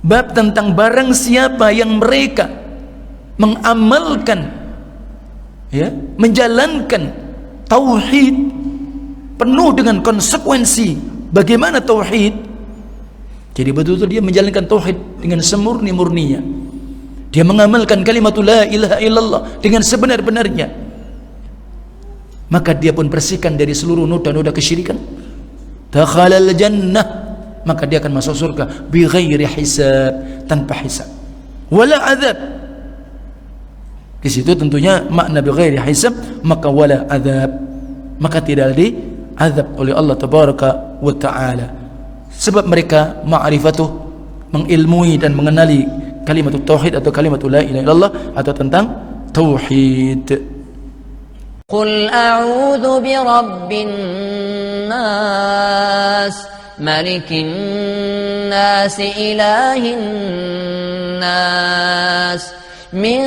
Bab tentang barang siapa yang mereka mengamalkan, ya, menjalankan tauhid penuh dengan konsekuensi. Bagaimana tauhid? Jadi betul-betul dia menjalankan tauhid dengan semurni-murninya. Dia mengamalkan kalimat la ilaha illallah dengan sebenar-benarnya. Maka dia pun bersihkan dari seluruh noda-noda kesyirikan. Dakhalal jannah, maka dia akan masuk surga bi ghairi hisab, tanpa hisab wala azab. Di situ tentunya makna bi ghairi hisab, maka wala azab, maka tidak diazab oleh Allah tabaraka wa taala. Sebab mereka ma'rifatuh, mengilmui dan mengenali kalimat tauhid atau kalimat la ilaha illallah atau tentang tauhid. Qul a'udzu bi rabbin nas malikin nas ilahin nas min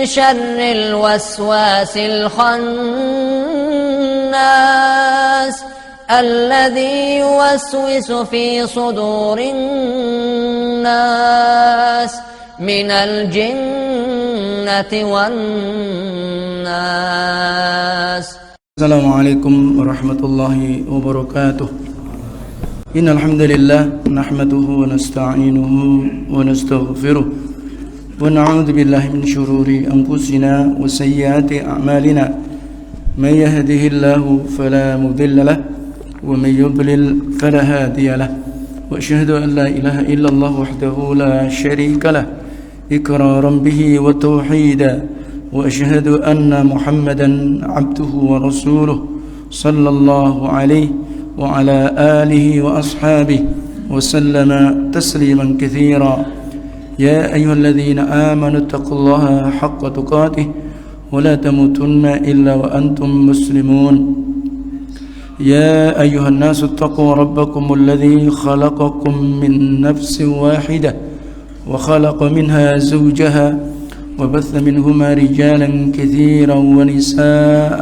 syarril waswasil khannas alladzi yuwaswisu fi sudurin nas minal jinnati wan nas. Assalamualaikum warahmatullahi wabarakatuh. Innal hamdalillah nahmaduhu wa nasta'inuhu wa nastaghfiruh wa na'udzu billahi min shururi anfusina wa sayyiati a'malina. May yahdihillahu fala mudilla lahu wa may yudlil fala hadiya lahu. Wa asyhadu an la ilaha illallah wahdahu la syarika lahu iqraran bihi wa tauhida. Wa asyhadu anna Muhammadan 'abduhu wa rasuluhu sallallahu alaihi wa ala alihi wa ashabihi wa sallama tasliman katsira. Ya ayyuhalladzina amanu taqullaha haqqa tuqatih wa la tamutunna illa wa antum muslimun. Ya ayyuhan nasu taqu rabbakumul ladzi khalaqakum min nafsin wahidah wa khalaqa minha zawjaha وبث منهما رجالا كثيرا ونساء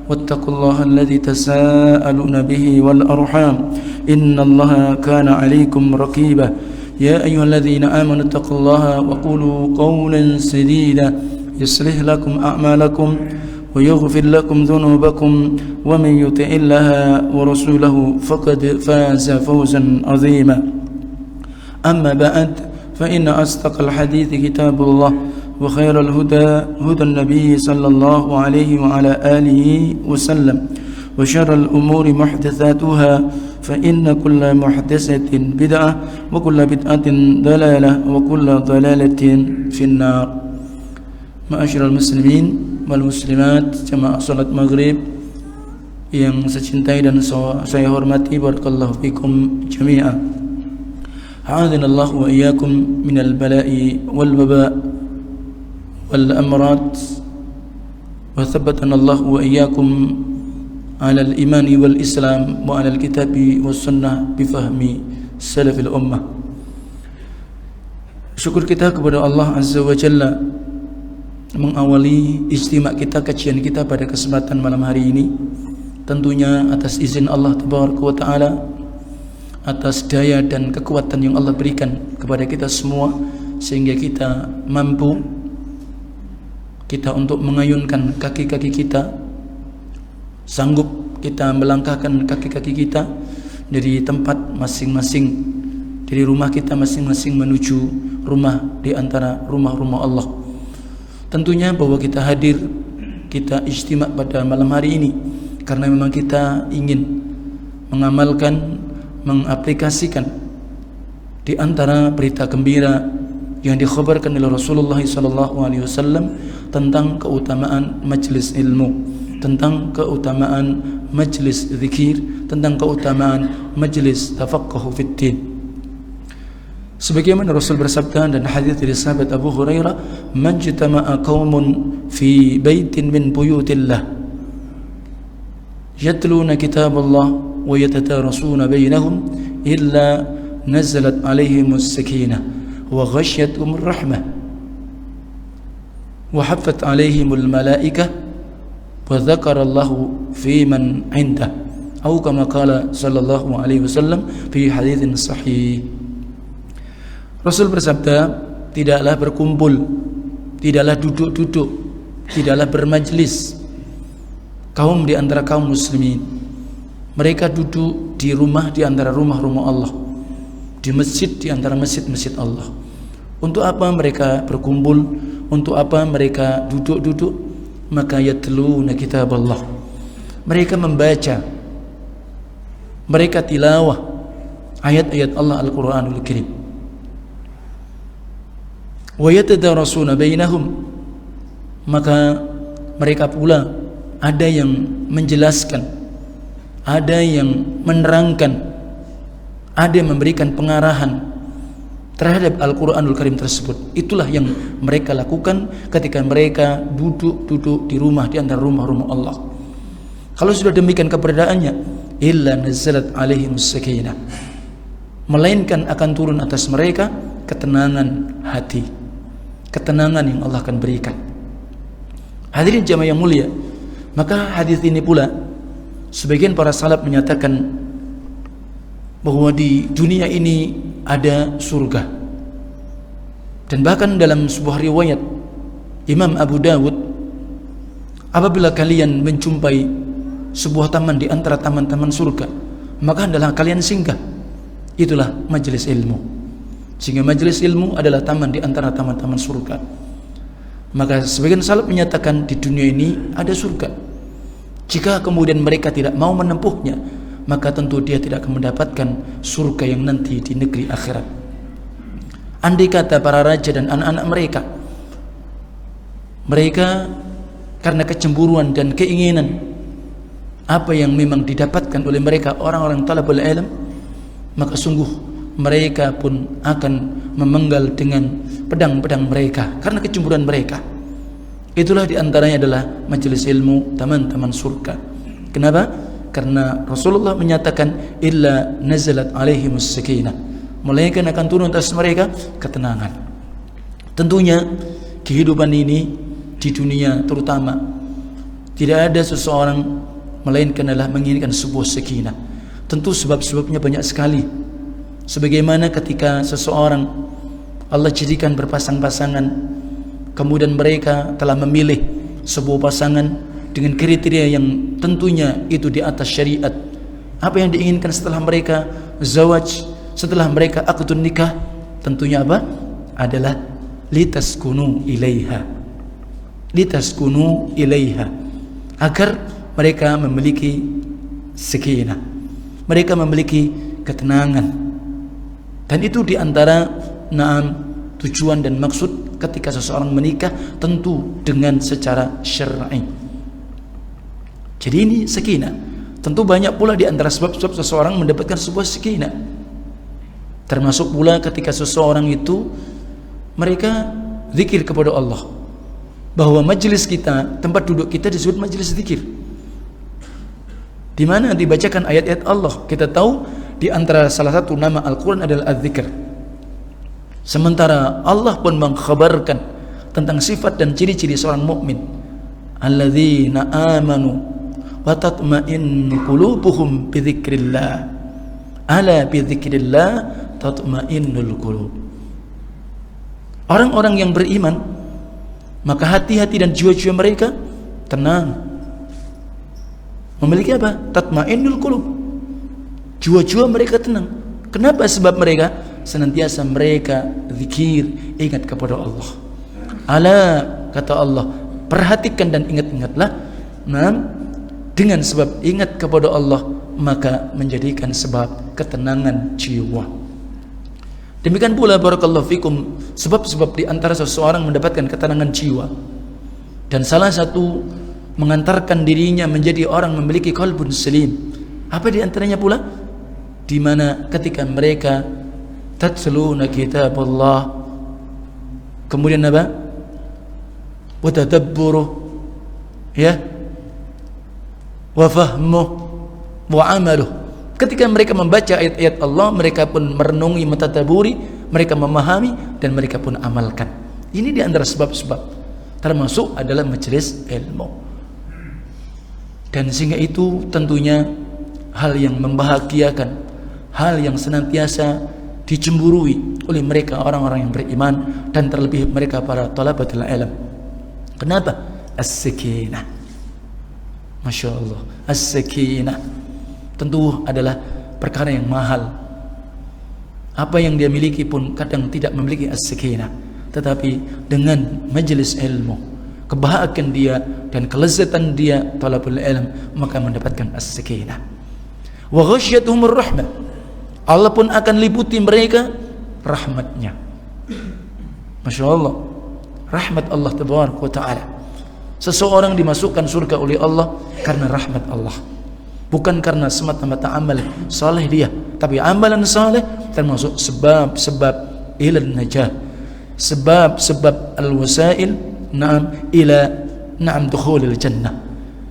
واتقوا الله الذي تساءلون به والأرحام إن الله كان عليكم رقيبا. يا أيها الذين آمنوا اتقوا الله وقولوا قولا سديدا يصلح لكم أعمالكم ويغفر لكم ذنوبكم ومن يطع الله ورسوله فقد فاز فوزا عظيما. أما بعد فإن أصدق الحديث كتاب الله وخير الهدى هدى النبي صلى الله عليه وعلى آله وسلم وشر الأمور محدثاتها فإن كل محدثة بدعة وكل بدعة ضلالة وكل ضلالة في النار. معاشر المسلمين والmuslimat, jamaah salat maghrib yang saya cintai dan saya hormati, barakallahu fikum jami'an. A'adhanallahu wa iyyakum minal bala'i wal waba' والأمراض وثبتنا الله وإياكم على الإيمان والإسلام وعلى الكتاب والسنة بفهم سلف الأمة. Syukur kita kepada Allah Azza wa Jalla mengawali istimak kita, kajian kita pada kesempatan malam hari ini, tentunya atas izin Allah Tabaraka wa Ta'ala, atas daya dan kekuatan yang Allah berikan kepada kita semua sehingga kita mampu untuk mengayunkan kaki-kaki kita, sanggup kita melangkahkan kaki-kaki kita dari tempat masing-masing, dari rumah kita masing-masing menuju rumah di antara rumah-rumah Allah. Tentunya bahwa kita hadir, kita ijtimak pada malam hari ini karena memang kita ingin mengamalkan, mengaplikasikan di antara berita gembira yang dikhabarkan oleh Rasulullah SAW tentang keutamaan majlis ilmu, tentang keutamaan majlis zikir, tentang keutamaan majlis tafaqquh fid din. Sebagaimana Rasul bersabda dan hadis dari sahabat Abu Hurairah, "Man jatama'a qaumun fi baitin min buyutillah yatluna kitaballah wa yatadarasuna bainahum illa nazalat alaihimus sakinah wa ghashiyatuhumur rahmah وحفت عليهم الملائكة وذكر الله في من عنده أو كما قال صلى الله عليه وسلم في حديث صحيح. Rasul bersabda, tidaklah berkumpul, tidaklah duduk-duduk, tidaklah bermajlis kaum di antara kaum muslimin. Mereka duduk di rumah di antara rumah-rumah Allah, di masjid di antara masjid-masjid Allah. Untuk apa mereka berkumpul? Untuk apa mereka duduk-duduk? Maka yatluna kitab Allah. Mereka membaca, mereka tilawah ayat-ayat Allah Al-Quranul Karim. Wa yatadarasuna bainahum. Maka mereka pula ada yang menjelaskan, ada yang menerangkan, ada yang memberikan pengarahan terhadap Al-Quranul Karim tersebut. Itulah yang mereka lakukan ketika mereka duduk-duduk di rumah di antara rumah-rumah Allah. Kalau sudah demikian keberadaannya, illa nazalat alaihimus sakinah, melainkan akan turun atas mereka ketenangan hati, ketenangan yang Allah akan berikan. Hadirin jamaah yang mulia, maka hadis ini pula sebagian para salaf menyatakan bahwa di dunia ini ada surga. Dan bahkan dalam sebuah riwayat Imam Abu Dawud, apabila kalian menjumpai sebuah taman di antara taman-taman surga, maka hendaklah kalian singgah. Itulah majelis ilmu. Sehingga majelis ilmu adalah taman di antara taman-taman surga. Maka sebagian salaf menyatakan di dunia ini ada surga. Jika kemudian mereka tidak mau menempuhnya, maka tentu dia tidak akan mendapatkan surga yang nanti di negeri akhirat. Andai kata para raja dan anak-anak mereka karena kecemburuan dan keinginan apa yang memang didapatkan oleh mereka orang-orang talabul ilm, maka sungguh mereka pun akan memenggal dengan pedang-pedang mereka karena kecemburuan mereka. Itulah diantaranya adalah majelis ilmu, taman-taman surga. Kenapa? Karena Rasulullah menyatakan illa nazalat alaihimus sakinah, melainkan akan turun atas mereka ketenangan. Tentunya kehidupan ini di dunia terutama tidak ada seseorang melainkan adalah menginginkan sebuah sakinah. Tentu sebab-sebabnya banyak sekali. Sebagaimana ketika seseorang Allah jadikan berpasang-pasangan, kemudian mereka telah memilih sebuah pasangan dengan kriteria yang tentunya itu di atas syariat. Apa yang diinginkan setelah mereka zawaj, setelah mereka akdun nikah, tentunya apa? Adalah litaskunu ilaiha, litaskunu ilaiha, agar mereka memiliki sakinah, mereka memiliki ketenangan. Dan itu diantara tujuan dan maksud ketika seseorang menikah, tentu dengan secara syar'i. Jadi ini sakinah. Tentu banyak pula di antara sebab-sebab seseorang mendapatkan sebuah sakinah. Termasuk pula ketika seseorang itu mereka zikir kepada Allah, bahwa majelis kita, tempat duduk kita disebut majelis zikir, di mana dibacakan ayat-ayat Allah. Kita tahu di antara salah satu nama Al-Quran adalah Az-Zikr. Sementara Allah pun mengkhabarkan tentang sifat dan ciri-ciri seorang mukmin, alladzina amanu wa tatma'innu qulubuhum bi dzikrillah, ala bi dzikrillah tatma'innul qulub. Orang-orang yang beriman, maka hati-hati dan jiwa-jiwa mereka tenang. Memiliki apa? Tatma'innul qulub. Jiwa-jiwa mereka tenang. Kenapa? Sebab mereka senantiasa mereka zikir, ingat kepada Allah. Ala, kata Allah, perhatikan dan ingat-ingatlah. Dengan sebab ingat kepada Allah, maka menjadikan sebab ketenangan jiwa. Demikian pula barakallahu fikum, sebab-sebab di antara seseorang mendapatkan ketenangan jiwa, dan salah satu mengantarkan dirinya menjadi orang memiliki qalbun salim. Apa di antaranya pula? Di mana ketika mereka tatluna kitabullah, kemudian apa? Wa tadabburu, ya, wa fahmuh wa amaluh. Ketika mereka membaca ayat-ayat Allah, mereka pun merenungi, mentadaburi, mereka memahami, dan mereka pun amalkan. Ini di antara sebab-sebab, termasuk adalah majelis ilmu. Dan sehingga itu tentunya hal yang membahagiakan, hal yang senantiasa dicemburui oleh mereka orang-orang yang beriman, dan terlebih mereka para talabatul ilm. Kenapa? As-sakinah. Masya Allah, as-sakinah tentu adalah perkara yang mahal. Apa yang dia miliki pun kadang tidak memiliki as-sakinah, tetapi dengan majelis ilmu, kebahagiaan dia dan kelezatan dia talabul ilm, maka mendapatkan as-sakinah. Wa ghasyiyatuhumur rahmah, Allah pun akan liputi mereka rahmatnya. Masya Allah, rahmat Allah tabaraka wa ta'ala. Seseorang dimasukkan surga oleh Allah karena rahmat Allah, bukan karena semata-mata amal saleh dia, tapi amalan saleh termasuk sebab-sebab ila najah, sebab-sebab al-wasail ila dukhulil jannah.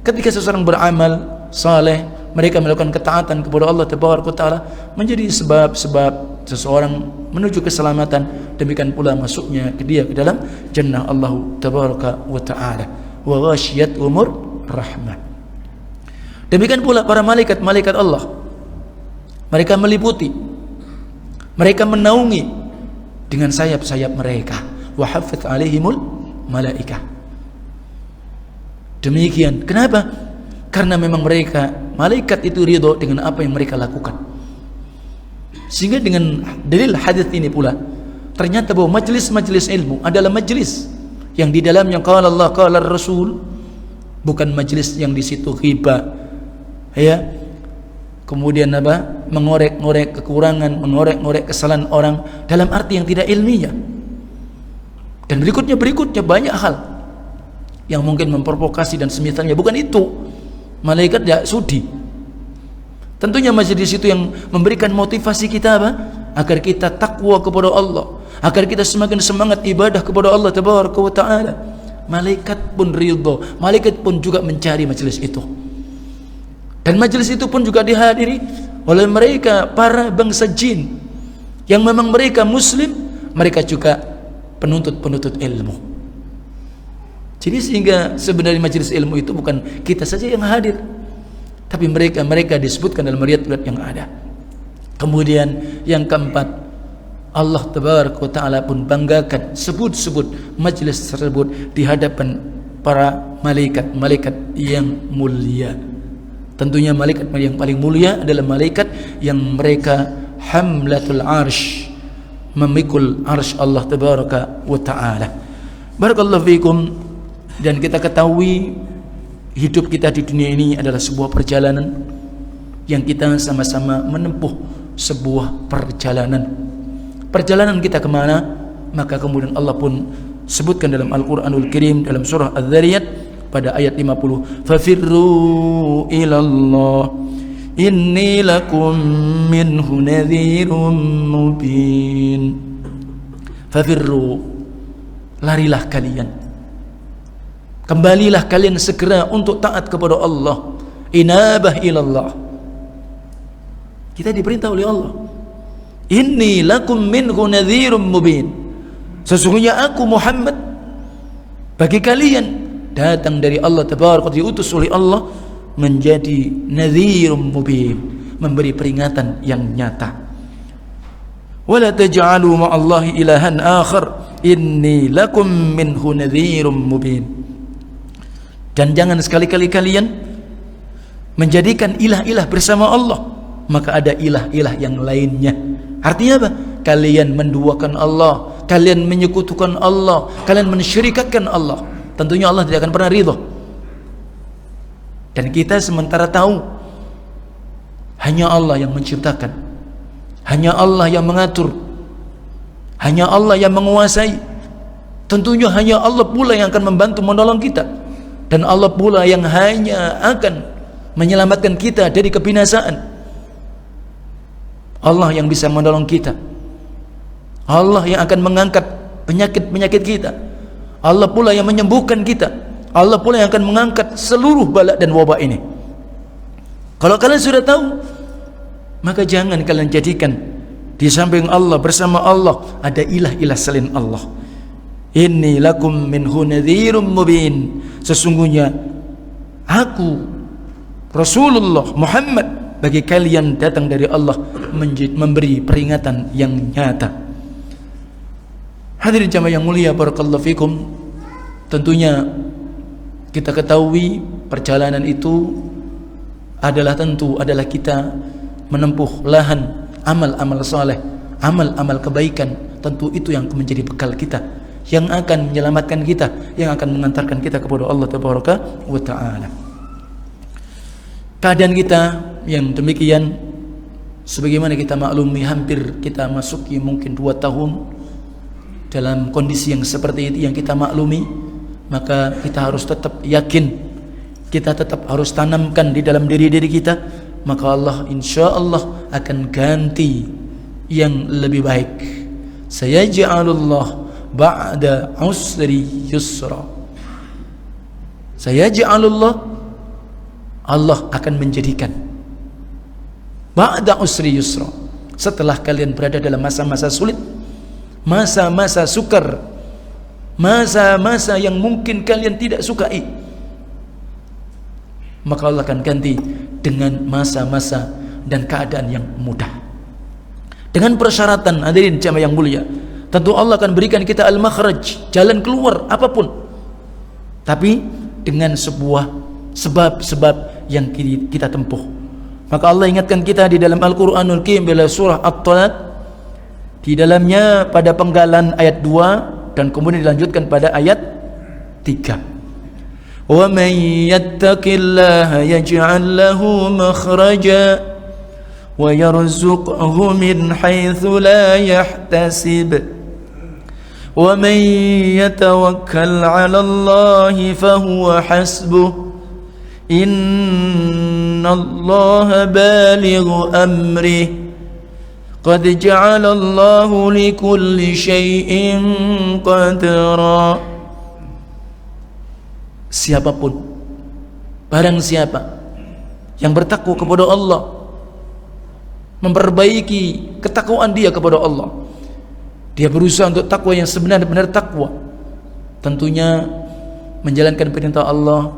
Ketika seseorang beramal saleh, mereka melakukan ketaatan kepada Allah tabaraka wa ta'ala, menjadi sebab-sebab seseorang menuju keselamatan, demikian pula masuknya dia ke dalam jannah Allah tabaraka wa ta'ala. Wa ghasyiyat umur rahmah. Demikian pula para malaikat-malaikat Allah, mereka meliputi, mereka menaungi dengan sayap-sayap mereka. Wa haffat alaihimul malaikah. Demikian. Kenapa? Karena memang mereka, malaikat itu ridho dengan apa yang mereka lakukan. Sehingga dengan dalil hadis ini pula, ternyata bahwa majelis-majelis ilmu adalah majelis yang di dalamnya qala Allah qala Rasul, bukan majelis yang di situ ghibah, ya, kemudian apa, mengorek-ngorek kekurangan, mengorek-ngorek kesalahan orang dalam arti yang tidak ilmiah. Dan berikutnya banyak hal yang mungkin memprovokasi dan semisalnya. Bukan itu, malaikat tidak sudi. Tentunya majelis itu yang memberikan motivasi kita apa? Agar kita takwa kepada Allah, agar kita semakin semangat ibadah kepada Allah tabaraka wa ta'ala. Malaikat pun ridho, malaikat pun juga mencari majelis itu. Dan majelis itu pun juga dihadiri oleh mereka para bangsa jin yang memang mereka muslim, mereka juga penuntut-penuntut ilmu. Jadi sehingga sebenarnya majelis ilmu itu bukan kita saja yang hadir, tapi mereka disebutkan dalam riwayat yang ada. Kemudian yang keempat, Allah tabaraka wa ta'ala pun banggakan, sebut-sebut majelis tersebut di hadapan para malaikat yang mulia. Tentunya malaikat yang paling mulia adalah malaikat yang mereka hamlatul arsh, memikul arsh Allah tabaraka wa ta'ala. Barakallahu fikum. Dan kita ketahui hidup kita di dunia ini adalah sebuah perjalanan yang kita sama-sama menempuh sebuah perjalanan kita kemana. Maka kemudian Allah pun sebutkan dalam Al-Quranul Karim dalam surah Az-Zariyat pada ayat 50, fafirru ilallah inni lakum minhu nadhirum mubin. Fafirru, larilah kalian, kembalilah kalian segera untuk taat kepada Allah, inabah ilallah. Kita diperintah oleh Allah, inni lakum minhu nadhirum mubin, sesungguhnya aku Muhammad bagi kalian datang dari Allah tabaraka, diutus oleh Allah menjadi nadhirum mubin, memberi peringatan yang nyata. Wala taj'alu ma'allahi ilahan akhar inni lakum minhu nadhirum mubin. Dan jangan sekali-kali kalian menjadikan ilah-ilah bersama Allah, maka ada ilah-ilah yang lainnya. Artinya apa? Kalian menduakan Allah, kalian menyekutukan Allah, kalian mensyirikatkan Allah. Tentunya Allah tidak akan pernah ridho. Dan kita sementara tahu hanya Allah yang menciptakan, hanya Allah yang mengatur, hanya Allah yang menguasai. Tentunya hanya Allah pula yang akan membantu menolong kita, dan Allah pula yang hanya akan menyelamatkan kita dari kebinasaan. Allah yang bisa menolong kita, Allah yang akan mengangkat penyakit-penyakit kita, Allah pula yang menyembuhkan kita, Allah pula yang akan mengangkat seluruh bala dan wabah ini. Kalau kalian sudah tahu, maka jangan kalian jadikan di samping Allah, bersama Allah, ada ilah-ilah selain Allah. Inni lakum minhu nadhirum mubin, sesungguhnya aku Rasulullah Muhammad bagi kalian datang dari Allah memberi peringatan yang nyata. Hadirin jamaah yang mulia, barakallahu fikum. Tentunya kita ketahui perjalanan itu adalah kita menempuh lahan amal-amal saleh, amal-amal kebaikan. Tentu itu yang menjadi bekal kita, yang akan menyelamatkan kita, yang akan mengantarkan kita kepada Allah Tabaraka wa Ta'ala. Keadaan kita yang demikian, sebagaimana kita maklumi, hampir kita masuki mungkin 2 tahun dalam kondisi yang seperti itu yang kita maklumi, maka kita harus tetap yakin, kita tetap harus tanamkan di dalam diri kita, maka Allah insya Allah akan ganti yang lebih baik. Sayaj'alullah ba'da usri yusra. Sayaj'alullah, Allah akan menjadikan ba'da usri yusra, setelah kalian berada dalam masa-masa sulit, masa-masa sukar, masa-masa yang mungkin kalian tidak sukai, maka Allah akan ganti dengan masa-masa dan keadaan yang mudah. Dengan persyaratan, hadirin jamaah yang mulia, tentu Allah akan berikan kita al-makhraj, jalan keluar apapun, tapi dengan sebuah sebab-sebab yang kita tempuh. Maka Allah ingatkan kita di dalam Al-Quranul Karim dalam surah At-Talaq, di dalamnya pada penggalan ayat 2 dan kemudian dilanjutkan pada ayat 3. Wa may yattaqillaha yaj'al lahu makhraja wa yarzuqhu min haitsu la yahtasib wa may yatawakkal 'ala Allahi fahuwa hasbuh innallaha balighu amrih qad ja'alallahu likulli syai'in qadra. Siapapun, barang siapa yang bertakwa kepada Allah, memperbaiki ketakwaan dia kepada Allah, dia berusaha untuk takwa yang sebenar-benar takwa, tentunya menjalankan perintah Allah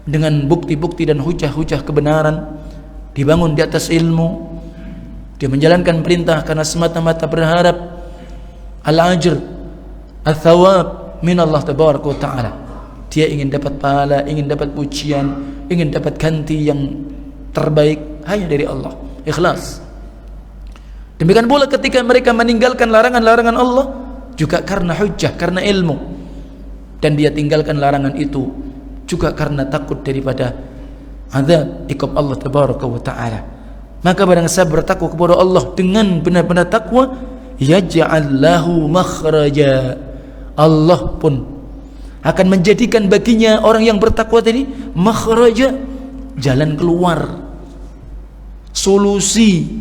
dengan bukti-bukti dan hujah-hujah kebenaran, dibangun di atas ilmu, dia menjalankan perintah karena semata-mata berharap al-ajr, al-thawab min Allah Tabaraka wa Ta'ala. Dia ingin dapat pahala, ingin dapat pujian, ingin dapat ganti yang terbaik hanya dari Allah, ikhlas. Demikian pula ketika mereka meninggalkan larangan-larangan Allah juga karena hujjah, karena ilmu, dan dia tinggalkan larangan itu juga karena takut daripada azab iqab Allah Tabaraka wa Ta'ala. Maka barang siapa bertakwa kepada Allah dengan benar-benar takwa, yaj'al lahu makhraja, Allah pun akan menjadikan baginya orang yang bertakwa tadi makhraja, jalan keluar, solusi,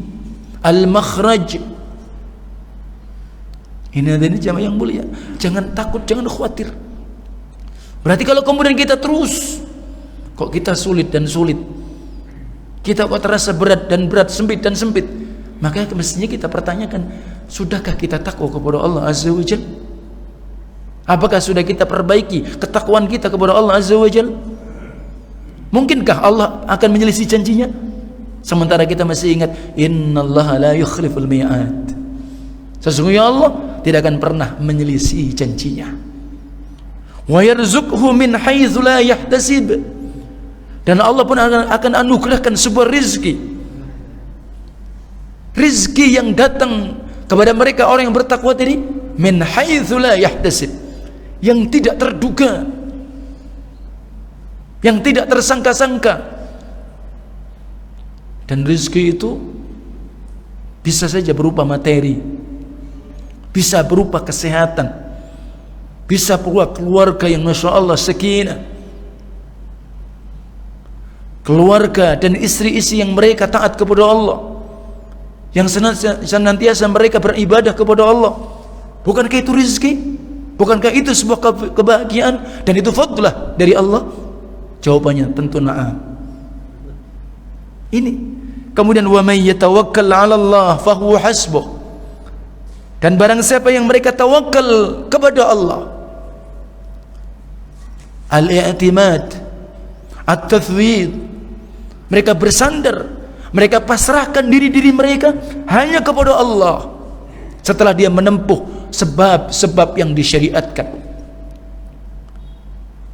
al-makhraj. Ini adalah jamaah yang mulia, jangan takut, jangan khawatir. Berarti kalau kemudian kita terus, kok kita sulit dan sulit, kita kok terasa berat dan berat, sempit dan sempit, maka mestinya kita pertanyakan, sudahkah kita takwa kepada Allah Azza wa Jalla? Apakah sudah kita perbaiki ketakwaan kita kepada Allah Azza wa Jalla? Mungkinkah Allah akan menyelisih janjinya? Sementara kita masih ingat, innallaha la yukhliful mi'ad, sesungguhnya Allah tidak akan pernah menyelisih janjinya. Wa yarzuqhu min haitsu la yahtasib, dan Allah pun akan anugerahkan sebuah rizki yang datang kepada mereka orang yang bertakwa tadi, min haitsu la yahtasib, yang tidak terduga, yang tidak tersangka-sangka. Dan rizki itu bisa saja berupa materi, bisa berupa kesehatan, bisa berupa keluarga yang masya Allah sakinah, keluarga dan istri-istri yang mereka taat kepada Allah, yang senantiasa mereka beribadah kepada Allah. Bukankah itu rizki? Bukankah itu sebuah kebahagiaan dan itu fadlah dari Allah? Jawabannya tentu na'am. Ini kemudian wa may yatawakkal 'ala Allah fahuwa hasbuh, dan barang siapa yang mereka tawakal kepada Allah, al-i'timad, at-tathwid, mereka bersandar, Mereka pasrahkan diri-diri mereka hanya kepada Allah setelah dia menempuh sebab-sebab yang disyariatkan.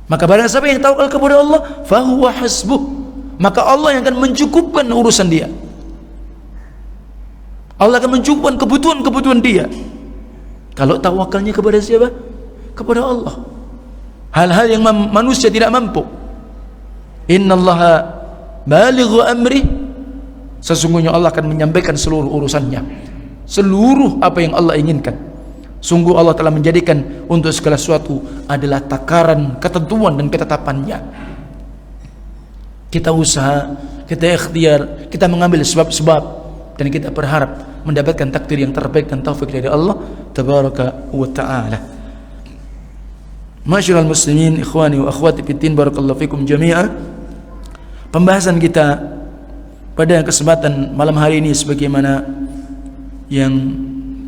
Maka barang siapa yang tawakal kepada Allah, fahuwa hasbuh, maka Allah yang akan mencukupkan urusan dia. Allah akan mencukupkan kebutuhan-kebutuhan dia. Kalau tawakalnya kepada siapa? Kepada Allah. Hal-hal yang manusia tidak mampu. Innallaha balighu amri, sesungguhnya Allah akan menyampaikan seluruh urusannya, seluruh apa yang Allah inginkan. Sungguh Allah telah menjadikan untuk segala sesuatu adalah takaran, ketentuan dan ketetapannya. Kita usaha, kita ikhtiar, kita mengambil sebab-sebab, dan kita berharap mendapatkan takdir yang terbaik dan taufik dari Allah tabaraka wa ta'ala. Masyiral muslimin, ikhwani wa akhwati fiddin, barakallahu fikum jami'a. Pembahasan kita pada kesempatan malam hari ini sebagaimana yang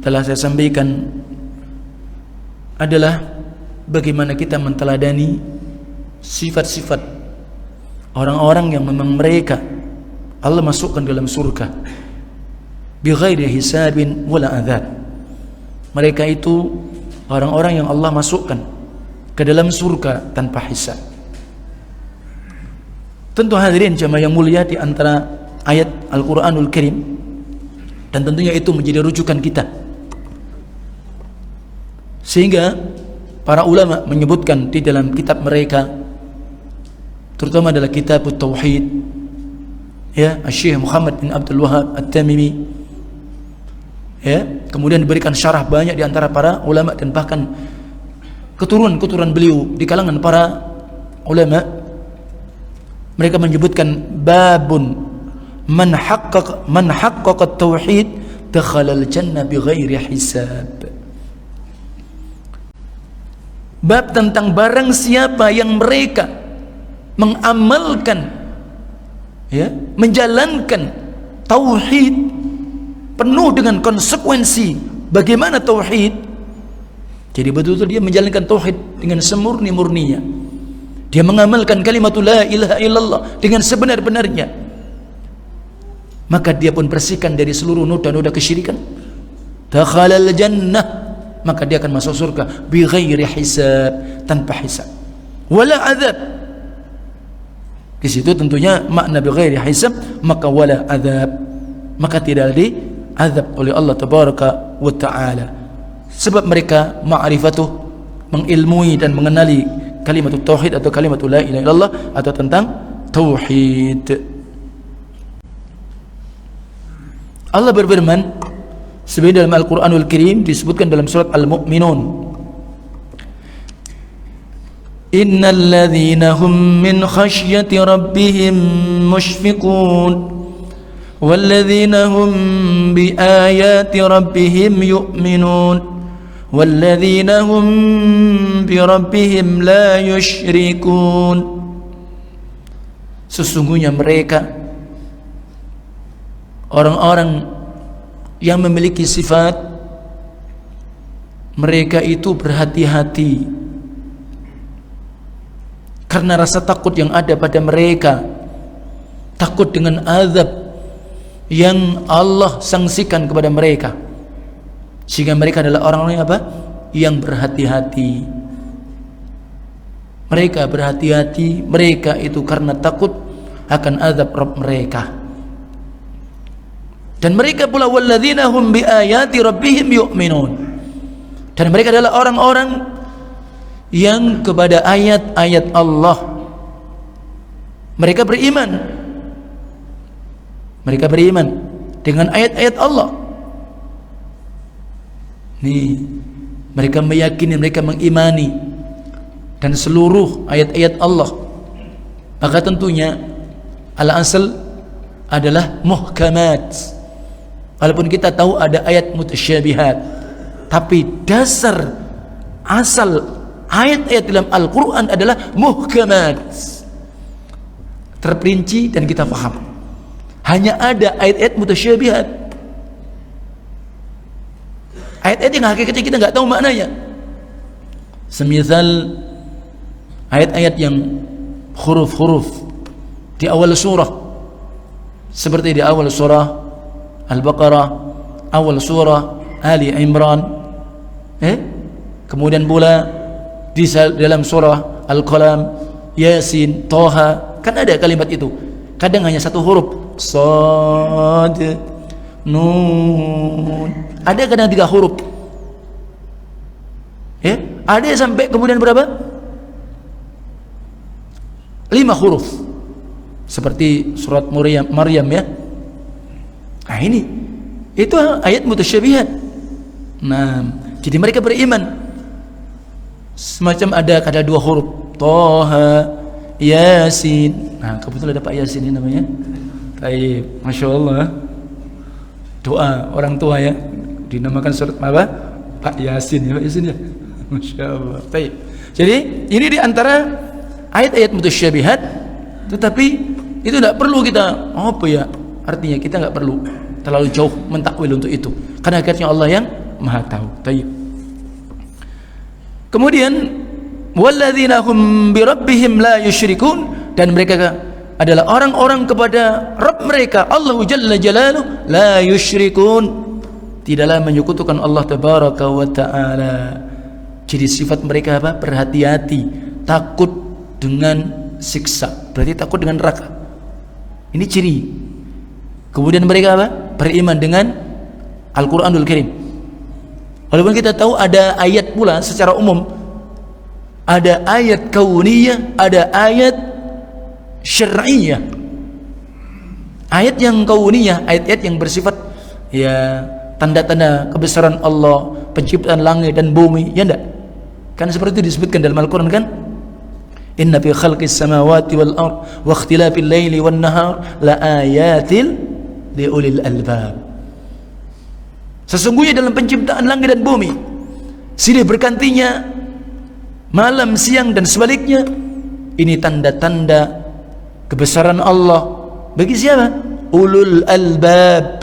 telah saya sampaikan adalah bagaimana kita menteladani sifat-sifat orang-orang yang memang mereka Allah masukkan dalam surga bighairi hisabin wala adzab. Mereka itu orang-orang yang Allah masukkan ke dalam surga tanpa hisab. Tentu hadirin jamaah yang mulia, di antara ayat Al-Qur'anul Karim, dan tentunya itu menjadi rujukan kita, sehingga para ulama menyebutkan di dalam kitab mereka, terutama adalah kitab Tauhid, ya, Syekh Muhammad bin Abdul Wahhab At-Tamimi, ya, kemudian diberikan syarah banyak di antara para ulama dan bahkan keturunan beliau di kalangan para ulama. Mereka menyebutkan babun man haqqaqa at-tauhid dakhala al-jannah bighairi hisab. Bab tentang barang siapa yang mereka mengamalkan, ya, menjalankan tauhid penuh dengan konsekuensi. Bagaimana tauhid? Jadi betul-betul dia menjalankan tauhid dengan semurni-murninya. Dia mengamalkan kalimatul la ilaha illallah dengan sebenar-benarnya. Maka dia pun bersihkan dari seluruh noda-noda kesyirikan. Dakhalal jannah, maka dia akan masuk surga bighairi hisab, tanpa hisab. Wala azab. Di situ tentunya makna bighairi hisab, maka wala azab, maka tidak ada azab oleh Allah tabaraka wa taala. Sebab mereka ma'rifatuh, mengilmui dan mengenali kalimat tauhid atau kalimat la ilaha illallah atau tentang tauhid. Allah berfirman sebenarnya dalam Al-Qur'anul Karim, disebutkan dalam surat Al-Mu'minun, innal ladzina hum min khasyati rabbihim mushfiqun wal ladzina hum bi ayati rabbihim yu'minun walladzina hum bi rabbihim la yusyrikun. Sesungguhnya mereka orang-orang yang memiliki sifat, mereka itu berhati-hati karena rasa takut yang ada pada mereka, takut dengan azab yang Allah sanksikan kepada mereka, sehingga mereka adalah orang-orang yang apa? Yang berhati-hati. Mereka berhati-hati, mereka itu karena takut akan azab Rabb mereka. Dan mereka pula walladzina hum bi ayati rabbihim yu'minun. Dan mereka adalah orang-orang yang kepada ayat-ayat Allah mereka beriman. Mereka beriman dengan ayat-ayat Allah. Nih, mereka meyakini, mereka mengimani dan seluruh ayat-ayat Allah. Maka tentunya al-asal adalah muhkamat. Walaupun kita tahu ada ayat mutasyabihat, tapi dasar asal ayat-ayat dalam Al-Quran adalah muhkamat, terperinci dan kita paham. Hanya ada ayat-ayat mutasyabihat, ayat-ayat yang hakikatnya kita nggak tahu maknanya. Semisal ayat-ayat yang huruf-huruf di awal surah seperti di awal surah Al-Baqarah, awal surah Ali Imran, kemudian pula di dalam surah Al-Qalam, Yasin, Toha, kan ada kalimat itu. Kadang hanya satu huruf, Shad, Nun. Ada kadang 3 huruf. Ada sampai kemudian berapa? 5 huruf. Seperti surat Maryam ya. Nah ini, itu ayat mutasyabihat. Nah, jadi mereka beriman. Semacam ada 2 huruf, Toha, Yasin. Nah, kebetulan ada Pak Yasin ini namanya. Baik, Masya Allah. Doa orang tua ya, dinamakan surat apa? Pak Yasin ya, Pak Yasin ya. Masya Allah. Baik. Jadi ini di antara ayat-ayat mutasyabihat, tetapi itu tidak perlu kita artinya kita nggak perlu terlalu jauh mentakwil untuk itu, karena akhirnya Allah yang Maha tahu. Baik. Kemudian walladzina hum bi rabbihim la yusyrikun, dan mereka adalah orang-orang kepada Rabb mereka Allah Jalla Jalaluhu la yusyrikun, tidaklah menyekutukan Allah Tabaraka wa Ta'ala. Jadi sifat mereka apa? Berhati-hati, takut dengan siksa, berarti takut dengan neraka. Ini ciri. Kemudian mereka apa? Beriman dengan Al-Quranul Karim. Walaupun kita tahu ada ayat pula secara umum, ada ayat kauniyah, ada ayat syar'iyah. Ayat yang kauniyah, ayat-ayat yang bersifat ya tanda-tanda kebesaran Allah, penciptaan langit dan bumi, ya enggak? Kan seperti itu disebutkan dalam Al-Quran kan? Inna fi khalqis samawati wal ard wa ikhtilafil laili wan nahar la ayatil li ulil albab. Sesungguhnya dalam penciptaan langit dan bumi, silih bergantinya malam, siang dan sebaliknya, ini tanda-tanda kebesaran Allah bagi siapa? Ulul albab,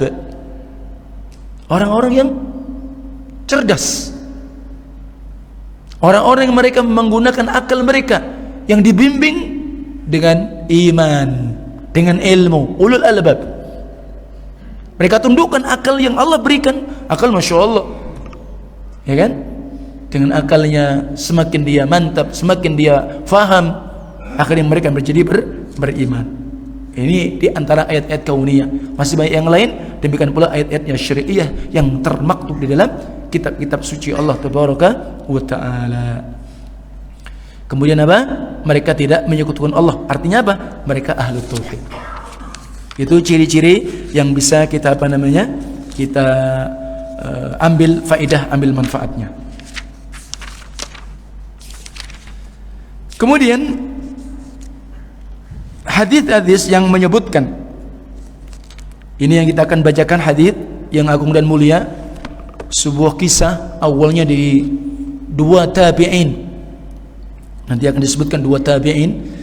orang-orang yang cerdas, orang-orang yang mereka menggunakan akal mereka yang dibimbing dengan iman, dengan ilmu. Ulul albab, mereka tundukkan akal yang Allah berikan. Akal Masya Allah, ya kan? Dengan akalnya semakin dia mantap, semakin dia faham, akhirnya mereka menjadi beriman. Ini di antara ayat-ayat kauniyah. Masih banyak yang lain, demikian pula ayat-ayatnya syari'iyah yang termaktub di dalam kitab-kitab suci Allah Tabaraka wa Ta'ala. Kemudian apa? Mereka tidak menyekutukan Allah. Artinya apa? Mereka ahlu tauhid. Itu ciri-ciri yang bisa kita kita ambil faidah, ambil manfaatnya. Kemudian hadis-hadis yang menyebutkan, ini yang kita akan bacakan, hadis yang agung dan mulia, sebuah kisah awalnya di 2 tabi'in. Nanti akan disebutkan 2 tabi'in.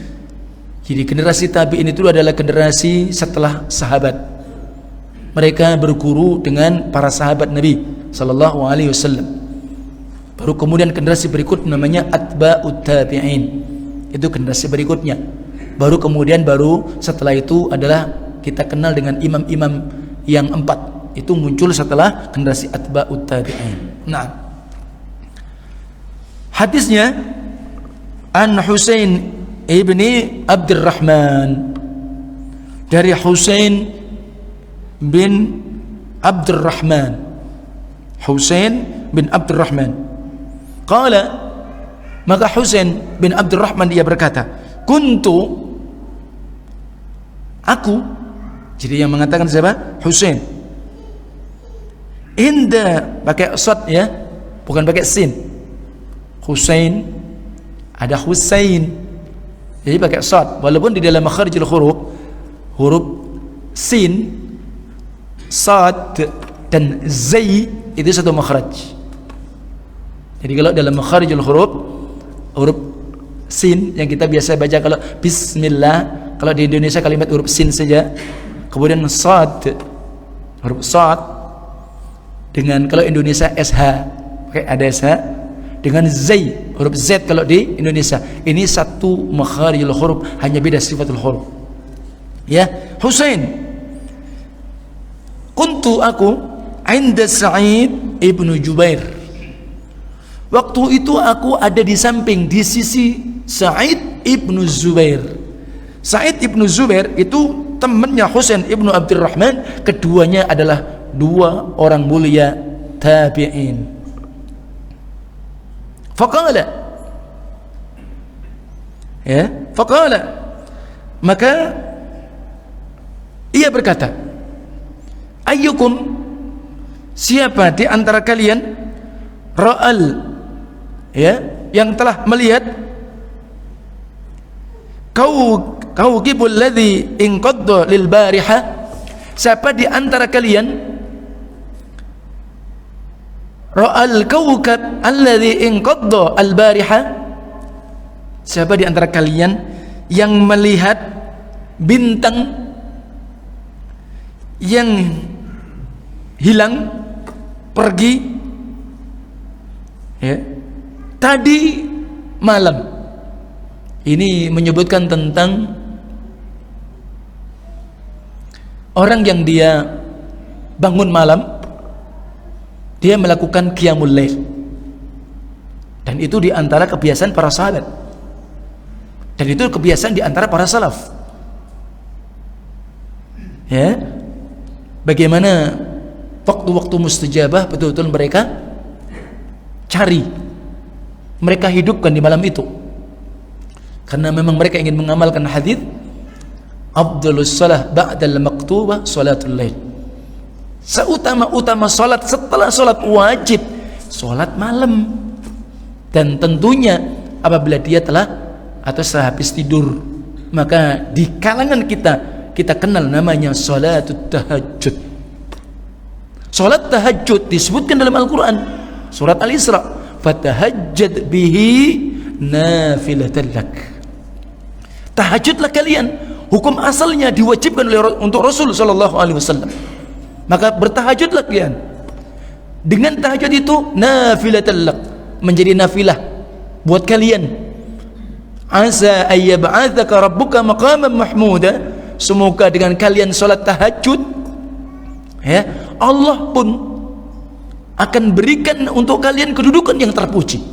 Jadi generasi tabi'in itu adalah generasi setelah sahabat. Mereka berguru dengan para sahabat Nabi sallallahu alaihi wasallam. Baru kemudian generasi berikut namanya atba'ut tabi'in. Itu generasi berikutnya. Baru kemudian setelah itu adalah kita kenal dengan imam-imam yang 4. Itu muncul setelah generasi atba'ut tabi'in. Nah, hadisnya an Husain ibni Abdurrahman, dari Husain bin Abdurrahman. Husain bin Abdurrahman qala, maka Husain bin Abdurrahman dia berkata, kuntu, aku, jadi yang mengatakan siapa? Husain. Inda, pakai shad ya, bukan pakai sin. Husain, ada Husain, jadi pakai shad. Walaupun di dalam makharijul huruf sin, sad dan zai itu satu makhraj. Jadi kalau dalam makharijul huruf sin yang kita biasa baca kalau bismillah, kalau di Indonesia kalimat huruf sin saja. Kemudian sad, huruf sad, dengan kalau Indonesia SH, pakai ada SH, dengan zai, huruf Z kalau di Indonesia. Ini satu makharijul huruf, hanya beda sifatul huruf. Ya, Husain kuntu aku inda Sa'id ibnu Jubair. Waktu itu aku ada di samping, di sisi Sa'id ibnu Zubair. Sa'id ibnu Zubair itu temannya Husain ibnu Abdurrahman. Keduanya adalah dua orang mulia tabi'in. Faqala, ya, faqala, maka ia berkata, ayyukum, siapa di antara kalian, ra'al, ya, yang telah melihat kawkibul ladzi inqadda lil bariha, siapa di antara kalian ra'al kawkab alladzi inqadda al bariha, siapa di antara kalian yang melihat bintang yang hilang, pergi, ya, tadi malam. Ini menyebutkan tentang orang yang dia bangun malam, dia melakukan qiyamul lail, dan itu di antara kebiasaan para sahabat, dan itu kebiasaan di antara para salaf, ya. Bagaimana waktu-waktu mustajabah betul-betul mereka cari, mereka hidupkan di malam itu, karena memang mereka ingin mengamalkan hadis afdhalus shalah ba'dal maktubah sholatul lail. Seutama-utama salat setelah salat wajib, salat malam. Dan tentunya apabila dia telah atau setelah habis tidur, maka di kalangan kita kenal namanya salatut tahajud. Salat tahajud disebutkan dalam Al-Quran, surat Al-Isra, fatahajjad bihi nafilatan lak. Tahajudlah kalian, hukum asalnya diwajibkan untuk Rasul sallallahu alaihi wasallam. Maka bertahajudlah kalian. Dengan tahajud itu nafilatan lak, menjadi nafilah buat kalian. Asa ayyab'atsaka rabbuka maqaman mahmuda, semoga dengan kalian salat tahajud, ya, Allah pun akan berikan untuk kalian kedudukan yang terpuji.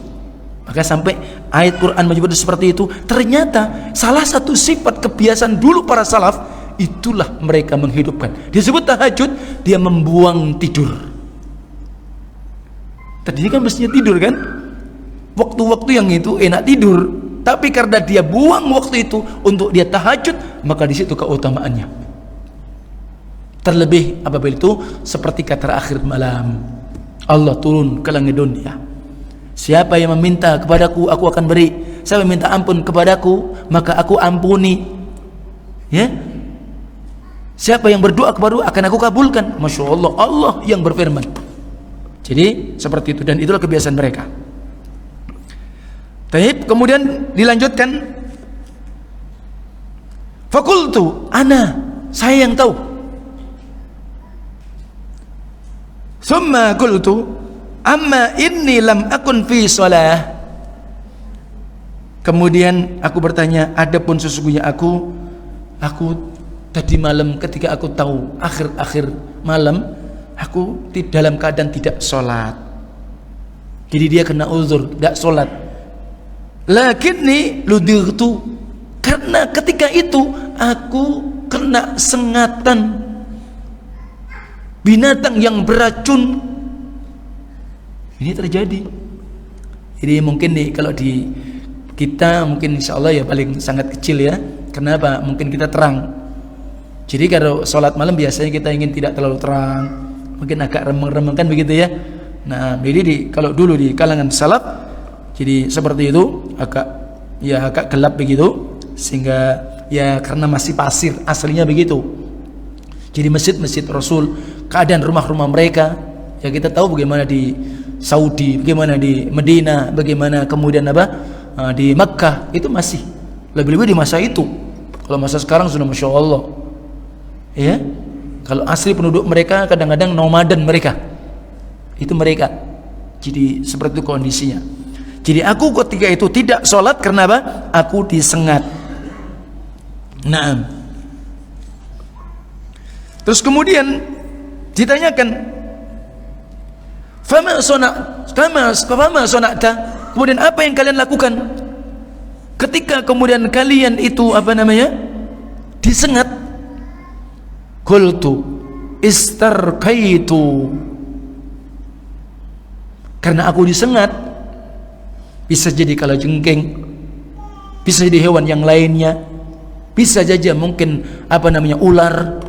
Maka sampai ayat Quran menyebut seperti itu. Ternyata salah satu sifat kebiasaan dulu para salaf, itulah mereka menghidupkan. Disebut tahajud, dia membuang tidur. Tadi kan mestinya tidur kan, waktu-waktu yang itu enak tidur, tapi karena dia buang waktu itu untuk dia tahajud, maka di situ keutamaannya. Terlebih apabila itu sepertiga terakhir malam, Allah turun ke langit dunia. Siapa yang meminta kepadaku, aku akan beri. Siapa yang minta ampun kepadaku, maka aku ampuni. Ya. Siapa yang berdoa kepadaku, akan aku kabulkan. Masya Allah, Allah yang berfirman. Jadi seperti itu, dan itulah kebiasaan mereka. Taib, kemudian dilanjutkan, fakultu ana, saya yang tahu. Summa qultu amma inni lam akun fi shalah. Kemudian aku bertanya, adapun sesungguhnya aku tadi malam ketika aku tahu akhir-akhir malam, aku dalam keadaan tidak sholat. Jadi dia kena uzur, tidak sholat. Lakinni ludirtu, karena ketika itu aku kena sengatan binatang yang beracun. Ini terjadi. Jadi mungkin nih, kalau di kita mungkin insya Allah ya paling sangat kecil ya. Kenapa? Mungkin kita terang. Jadi kalau sholat malam biasanya kita ingin tidak terlalu terang, mungkin agak remeng-remeng kan begitu ya. Nah, jadi kalau dulu di kalangan salaf, jadi seperti itu, agak gelap begitu, sehingga ya karena masih pasir aslinya begitu. Jadi masjid-masjid Rasul, keadaan rumah-rumah mereka, ya kita tahu bagaimana di Saudi, bagaimana di Medina, bagaimana kemudian di Makkah, itu masih lebih-lebih di masa itu. Kalau masa sekarang sudah Masya Allah, ya. Kalau asli penduduk mereka kadang-kadang nomaden mereka, itu mereka. Jadi seperti itu kondisinya. Jadi aku ketika itu tidak sholat karena apa? Aku disengat. Naam. Terus kemudian Ditanyakan, fama sona'ta, kemudian apa yang kalian lakukan ketika kemudian kalian itu disengat? Qultu istarqaitu, karena aku disengat. Bisa jadi kalajengking, bisa jadi hewan yang lainnya, bisa saja mungkin ular.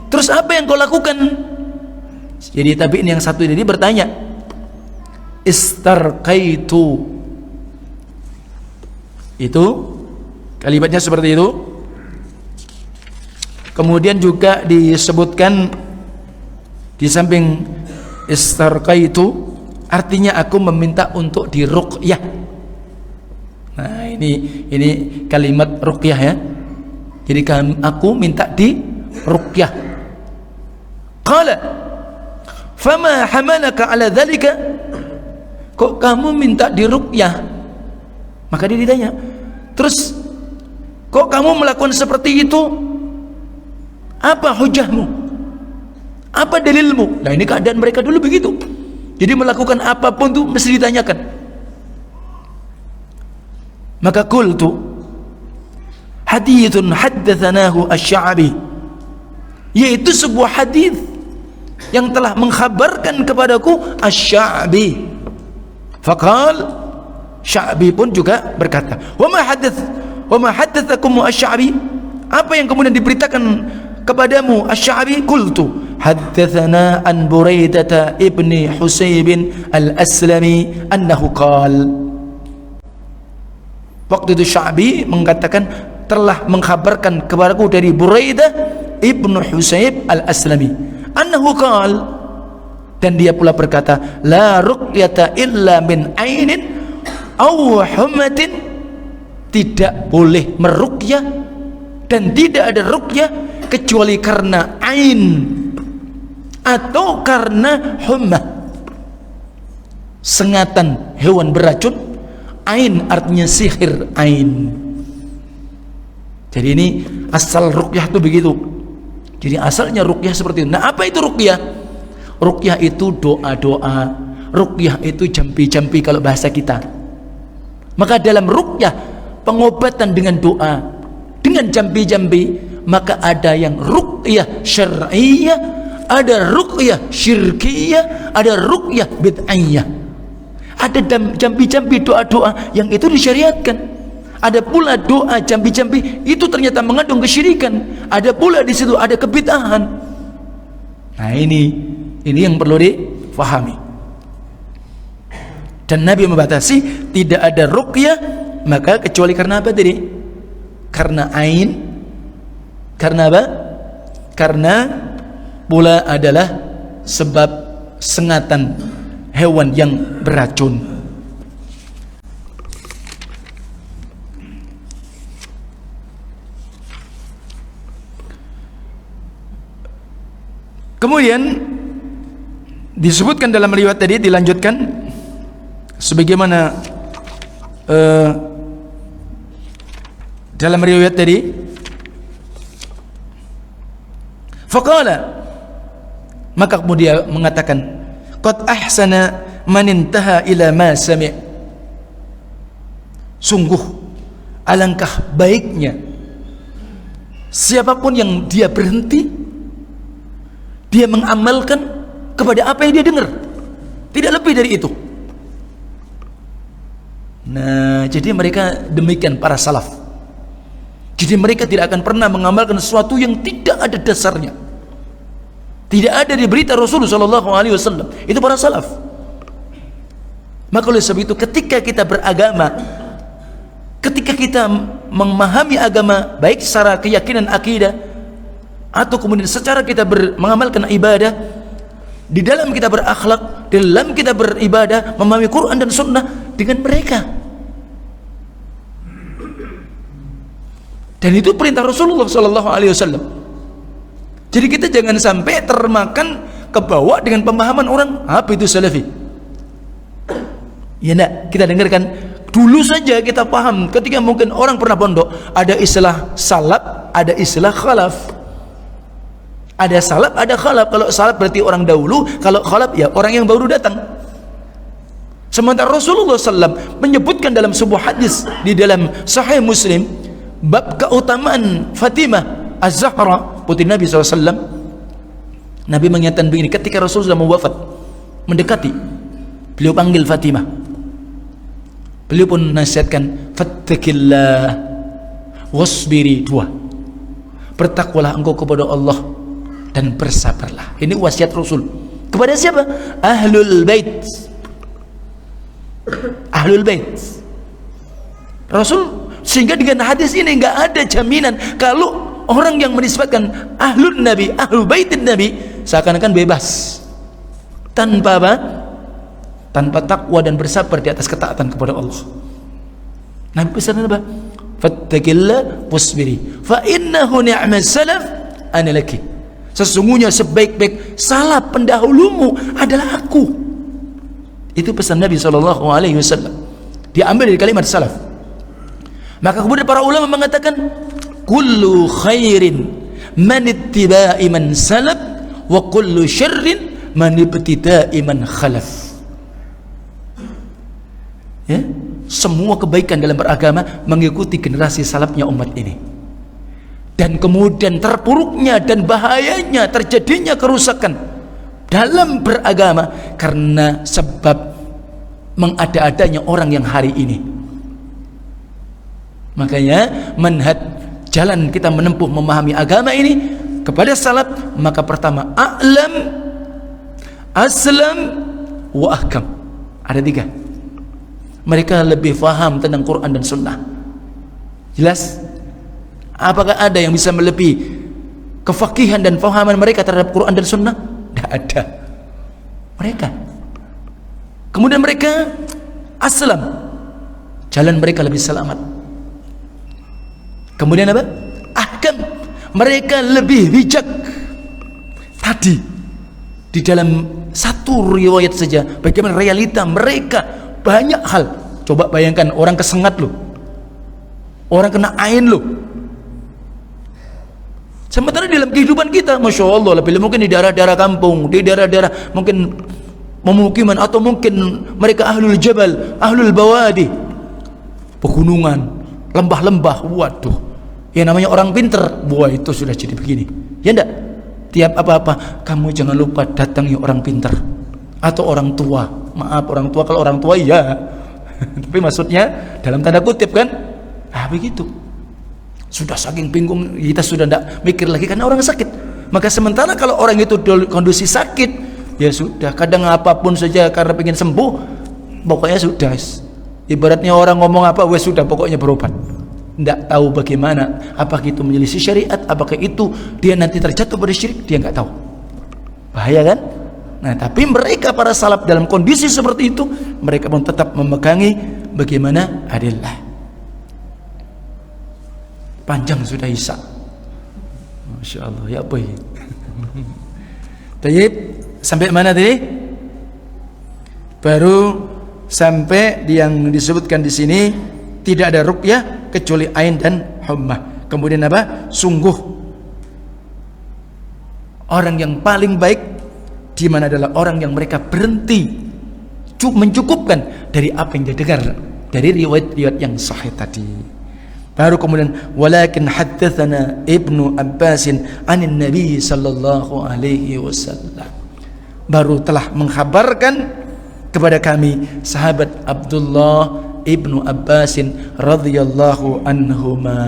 Terus apa yang kau lakukan? Jadi tabi'in yang satu ini bertanya, istarqaitu, itu kalimatnya seperti itu. Kemudian juga disebutkan di samping istarqaitu, artinya aku meminta untuk diruqyah. Nah, ini kalimat ruqyah ya. Jadi aku minta diruqyah. Qala fama hamalaka ala dzalika, kok kamu minta diruqyah? Maka dia ditanya, terus kok kamu melakukan seperti itu? Apa hujahmu? Apa dalilmu? Nah, ini keadaan mereka dulu begitu. Jadi melakukan apapun itu mesti ditanyakan. Maka qultu hadithun haddatsanahu asy-Sya'bi, yaitu sebuah hadis yang telah mengkhabarkan kepadaku asy-Sya'bi. Faqal, Sya'bi pun juga berkata, wa ma haddatsakum asy-Sya'bi, apa yang kemudian diberitakan kepadamu asy-Sya'bi? Qultu haddatsana an Buraidah ibni Husayb al-Aslami annahu qala. Waktu itu Sya'bi mengatakan telah mengkhabarkan kepadaku dari Buraidah ibnu Husayb al-Aslami annahu qala, dan dia pula berkata, la ruqyata illa min ainin aw humatin, tidak boleh meruqyah dan tidak ada ruqyah kecuali karena ain atau karena hummah, sengatan hewan beracun. Ain artinya sihir ain. Jadi ini asal ruqyah itu begitu. Jadi asalnya ruqyah seperti itu. Nah, apa itu ruqyah? Ruqyah itu doa-doa, ruqyah itu jampi-jampi kalau bahasa kita. Maka dalam ruqyah, pengobatan dengan doa, dengan jampi-jampi, maka ada yang ruqyah syar'iyyah, ada ruqyah syirkiyah, ada ruqyah bid'ayyah. Ada jampi-jampi doa-doa yang itu disyariatkan. Ada pula doa jampi-jampi itu ternyata mengandung kesyirikan. Ada pula di situ ada kebid'ahan. Nah, ini yang perlu difahami. Dan Nabi membatasi tidak ada ruqyah maka kecuali karena apa tadi? Karena ain. Karena apa? Karena pula adalah sebab sengatan hewan yang beracun. Kemudian disebutkan dalam riwayat tadi, dilanjutkan sebagaimana dalam riwayat tadi, faqala, maka kemudian mengatakan, qad ahsana man intaha ila ma sami', sungguh alangkah baiknya siapapun yang dia berhenti, dia mengamalkan kepada apa yang dia dengar, tidak lebih dari itu. Nah, jadi mereka demikian para salaf. Jadi mereka tidak akan pernah mengamalkan sesuatu yang tidak ada dasarnya, tidak ada di berita Rasulullah SAW. Itu para salaf. Maka oleh sebab itu ketika kita beragama, ketika kita memahami agama baik secara keyakinan akidah atau kemudian secara kita mengamalkan ibadah, di dalam kita berakhlak, di dalam kita beribadah, memahami Quran dan Sunnah dengan mereka. Dan itu perintah Rasulullah SAW. Jadi kita jangan sampai termakan kebawa dengan pemahaman orang apa itu salafi. Ya enggak, kita dengarkan dulu saja, kita paham ketika mungkin orang pernah pondok, ada istilah salaf, ada istilah khalaf. Ada salaf, ada khalaf. Kalau salaf berarti orang dahulu, kalau khalaf ya orang yang baru datang. Sementara Rasulullah SAW menyebutkan dalam sebuah hadis di dalam Sahih Muslim bab keutamaan Fatimah Az-Zahra putri Nabi SAW. Nabi menyatakan begini, ketika Rasulullah mau wafat, mendekati, beliau panggil Fatimah, beliau pun nasihatkan, fattaqillah wasbiri, dua, bertakwalah engkau kepada Allah dan bersabarlah. Ini wasiat Rasul kepada siapa? Ahlul bait. Ahlul bait. Rasul sehingga dengan hadis ini nggak ada jaminan kalau orang yang menisbatkan ahlul Nabi, ahlul baitin Nabi seakan-akan bebas tanpa apa? Tanpa takwa dan bersabar di atas ketaatan kepada Allah. Nabi pesan apa? Fattaqillah wasbiri fa innahu ni'mas salaf ana laki. Sesungguhnya sebaik-baik salaf pendahulumu adalah aku. Itu pesan Nabi SAW. Diambil dari kalimat salaf. Maka kemudian para ulama mengatakan kullu khairin man ittiba'i man salaf wa kullu syarrin man ibtida'i man khalaf. Ya, semua kebaikan dalam beragama mengikuti generasi salafnya umat ini. Dan kemudian terpuruknya dan bahayanya terjadinya kerusakan dalam beragama karena sebab mengada-adanya orang yang hari ini. Makanya manhaj jalan kita menempuh memahami agama ini kepada salaf, maka pertama a'lam, aslam, wa ahkam. Ada tiga. Mereka lebih faham tentang Quran dan Sunnah. Jelas? Apakah ada yang bisa melebihi kefakihan dan fahaman mereka terhadap Quran dan Sunnah? Tidak ada. Mereka. Kemudian mereka aslam, jalan mereka lebih selamat. Kemudian apa? Ahkam, mereka lebih bijak. Tadi di dalam satu riwayat saja bagaimana realita mereka banyak hal. Coba bayangkan orang kesengat loh, orang kena ain loh. Sementara dalam kehidupan kita, Masya Allah, lebih mungkin di daerah-daerah kampung, di daerah-daerah mungkin pemukiman, atau mungkin mereka ahlul jabal, ahlul bawadi, pegunungan, lembah-lembah. Waduh, yang namanya orang pinter, wah itu sudah jadi begini. Ya enggak? Tiap apa-apa, kamu jangan lupa datangi orang pinter atau orang tua. Maaf orang tua, kalau orang tua ya tapi maksudnya dalam tanda kutip kan. Begitu. Sudah saking bingung kita sudah tidak mikir lagi karena orang sakit. Maka sementara kalau orang itu kondisi sakit, ya sudah, kadang apapun saja karena pengen sembuh, pokoknya sudah. Ibaratnya orang ngomong apa, wes sudah pokoknya berobat. Tidak tahu bagaimana, apakah itu menyelisih syariat, apakah itu dia nanti terjatuh pada syirik, dia nggak tahu. Bahaya kan? Nah, tapi mereka para salaf dalam kondisi seperti itu, mereka pun tetap memegangi bagaimana adillah. Panjang sudah Isa. Masya Allah, ya boy. Tayyib, sampai mana tadi? Baru sampai yang disebutkan di sini, tidak ada ruqyah kecuali ain dan hummah. Kemudian apa? Sungguh orang yang paling baik di mana adalah orang yang mereka berhenti mencukupkan dari apa yang dia dengar dari riwayat-riwayat yang sahih tadi. Baru kemudian walakin haddatsana Ibnu Abbasin anin Nabi sallallahu alaihi wasallam. Baru telah mengkhabarkan kepada kami sahabat Abdullah Ibnu Abbasin radhiyallahu anhuma.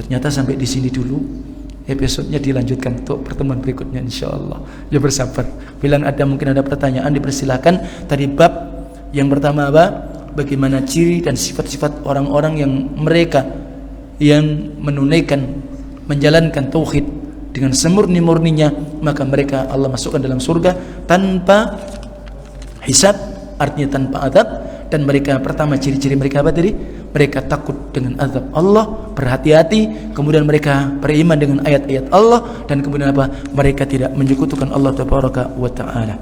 Ternyata sampai di sini dulu. Episodenya dilanjutkan untuk pertemuan berikutnya insyaallah. Ya bersabar. Bila mungkin ada pertanyaan dipersilakan. Tadi bab yang pertama apa? Bagaimana ciri dan sifat-sifat orang-orang yang mereka yang menunaikan, menjalankan tauhid dengan semurni-murninya, maka mereka Allah masukkan dalam surga tanpa hisab, artinya tanpa azab. Dan mereka pertama ciri-ciri mereka apa tadi? Mereka takut dengan azab Allah, berhati-hati, kemudian mereka beriman dengan ayat-ayat Allah, dan kemudian apa? Mereka tidak menyekutukan Allah tabaraka wa taala.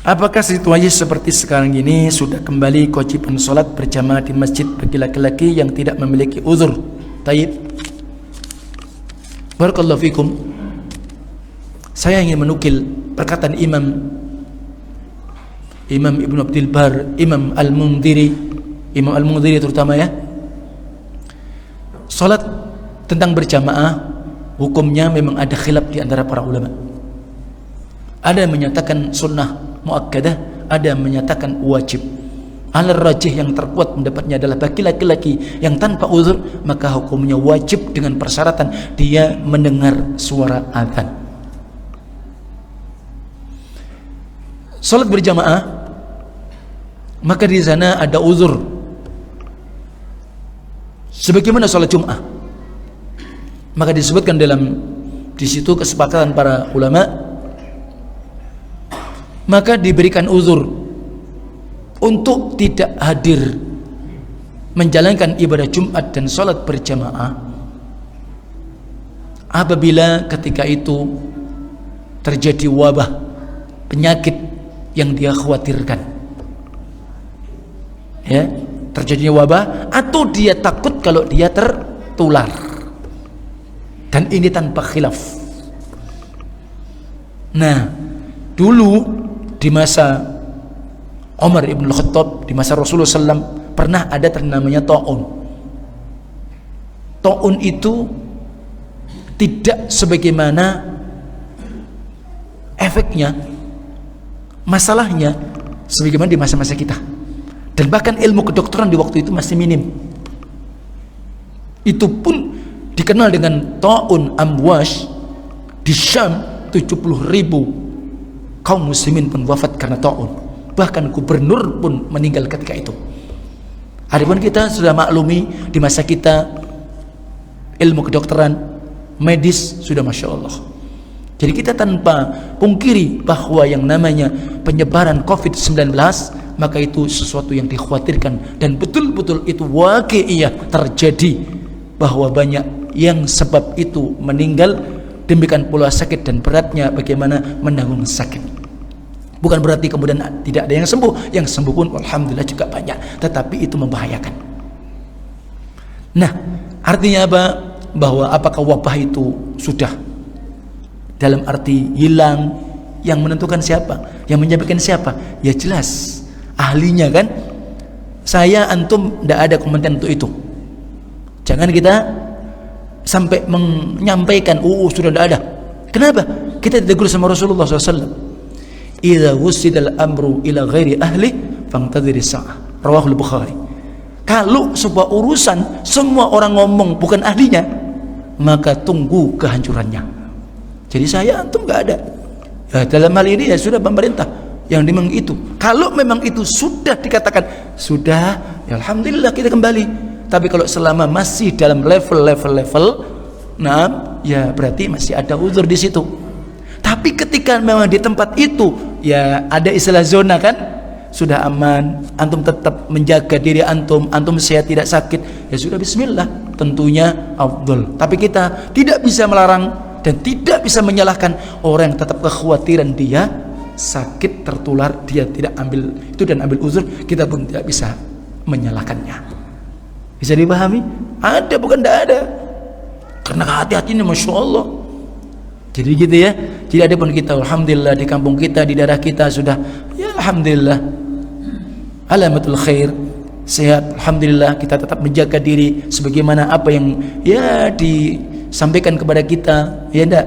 Apakah situasi seperti sekarang ini sudah kembali kewajiban sholat berjamaah di masjid bagi laki-laki yang tidak memiliki uzur? Taib. Barakallahu fikum. Saya ingin menukil perkataan Imam Ibnu Abdul Bar, Imam Al-Mundhiri terutama ya. Salat tentang berjamaah hukumnya memang ada khilaf di antara para ulama. Ada yang menyatakan sunnah muakkadah, ada yang menyatakan wajib. Al-rajih yang terkuat pendapatnya adalah bagi laki-laki yang tanpa uzur maka hukumnya wajib dengan persyaratan dia mendengar suara azan. Salat berjamaah maka di sana ada uzur. Sebagaimana salat Jumat. Maka disebutkan di situ kesepakatan para ulama, maka diberikan uzur untuk tidak hadir menjalankan ibadah Jumat dan salat berjamaah apabila ketika itu terjadi wabah penyakit yang dia khawatirkan, ya, terjadinya wabah atau dia takut kalau dia tertular, dan ini tanpa khilaf. Nah, dulu di masa Umar ibn Khattab, di masa Rasulullah SAW, pernah ada namanya ta'un. Ta'un itu tidak sebagaimana efeknya, masalahnya sebagaimana di masa-masa kita, dan bahkan ilmu kedokteran di waktu itu masih minim. Itu pun dikenal dengan ta'un amwash. Di Syam 70.000 kaum muslimin pun wafat karena ta'un. Bahkan gubernur pun meninggal ketika itu. Adapun kita sudah maklumi di masa kita ilmu kedokteran medis sudah Masya Allah. Jadi kita tanpa pungkiri bahwa yang namanya penyebaran COVID-19 maka itu sesuatu yang dikhawatirkan, dan betul-betul itu waqi'iyah terjadi, bahwa banyak yang sebab itu meninggal. Demikian pula sakit dan beratnya bagaimana menanggung sakit. Bukan berarti kemudian tidak ada yang sembuh. Yang sembuh pun alhamdulillah juga banyak, tetapi itu membahayakan. Nah, artinya apa? Bahwa apakah wabah itu sudah dalam arti hilang, yang menentukan siapa, yang menyampaikan siapa? Ya jelas ahlinya kan. Saya antum tidak ada komentar untuk itu. Jangan kita sampai menyampaikan sudah tidak ada. Kenapa? Kita ditegur sama Rasulullah SAW. Idza wusidal amru ila ghairi ahli fantadhiri sa'ah. Rawahul Bukhari. Kalau sebuah urusan semua orang ngomong bukan ahlinya, maka tunggu kehancurannya. Jadi saya antum enggak ada. Ya, dalam hal ini ya sudah pemerintah yang memang itu. Kalau memang itu sudah dikatakan sudah, ya alhamdulillah kita kembali. Tapi kalau selama masih dalam level, nah ya berarti masih ada uzur di situ. Tapi ketika memang di tempat itu ya ada istilah zona kan, sudah aman, antum tetap menjaga diri antum sehat tidak sakit, ya sudah bismillah, tentunya afdal. Tapi kita tidak bisa melarang dan tidak bisa menyalahkan orang yang tetap kekhawatiran dia sakit tertular, dia tidak ambil itu dan ambil uzur, kita pun tidak bisa menyalahkannya. Bisa dipahami? Ada bukan tidak ada, karena hati-hatinya Masya Allah. Jadi gitu ya. Jadi ada pun kita alhamdulillah di kampung kita, di daerah kita sudah ya alhamdulillah alamatul khair, sehat alhamdulillah. Kita tetap menjaga diri sebagaimana apa yang ya disampaikan kepada kita, ya enggak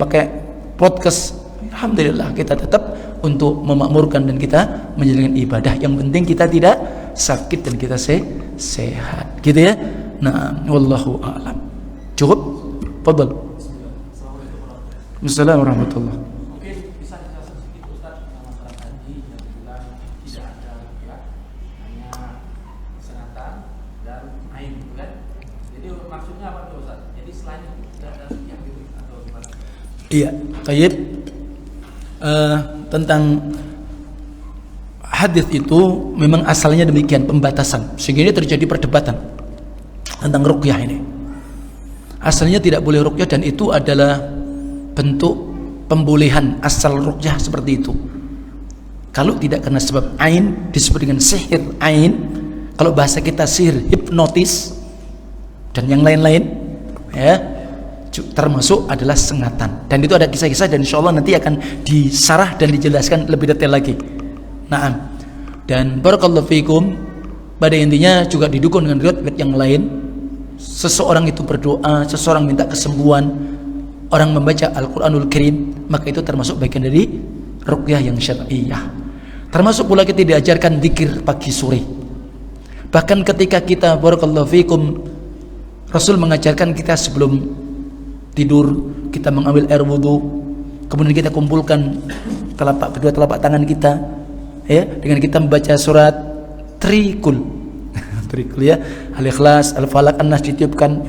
pakai podcast, alhamdulillah kita tetap untuk memakmurkan dan kita menjalankan ibadah. Yang penting kita tidak sakit dan kita sehat gitu ya. Nah, wallahu a'lam. Cukup? Fadhal. Assalamualaikum warahmatullahi. Mungkin bisa dijelaskan sedikit Ustaz tentang masalah tadi yang bilang tidak ada ruqyah, hanya senatan dan ain, kan? Jadi maksudnya apa tuh Ustaz? Jadi selain itu tidak ada ruqyah gitu atau gimana? Iya, tayyib. Tentang hadis itu memang asalnya demikian, pembatasan, sehingga ini terjadi perdebatan tentang ruqyah ini. Asalnya tidak boleh ruqyah, dan itu adalah bentuk pembolehan asal ruqyah seperti itu. Kalau tidak karena sebab ain disebut dengan sihir ain. Kalau bahasa kita sihir hipnotis dan yang lain-lain ya. termasuk adalah sengatan. Dan itu ada kisah-kisah dan insya Allah nanti akan disarah dan dijelaskan lebih detail lagi. Naam. Dan barakallahu fikum, pada intinya juga didukung dengan riwayat yang lain. Seseorang itu berdoa, seseorang minta kesembuhan, orang membaca Al-Quranul Karim, maka itu termasuk bagian dari ruqyah yang syar'iyah. Termasuk pula kita diajarkan zikir pagi sore. Bahkan ketika kita barakallahu fikum, Rasul mengajarkan kita sebelum tidur kita mengambil air wudu, kemudian kita kumpulkan kedua telapak tangan kita, ya, dengan kita membaca surat Trikul, ya, Al-Ikhlas, Al-Falaq, An-Nas ditiupkan,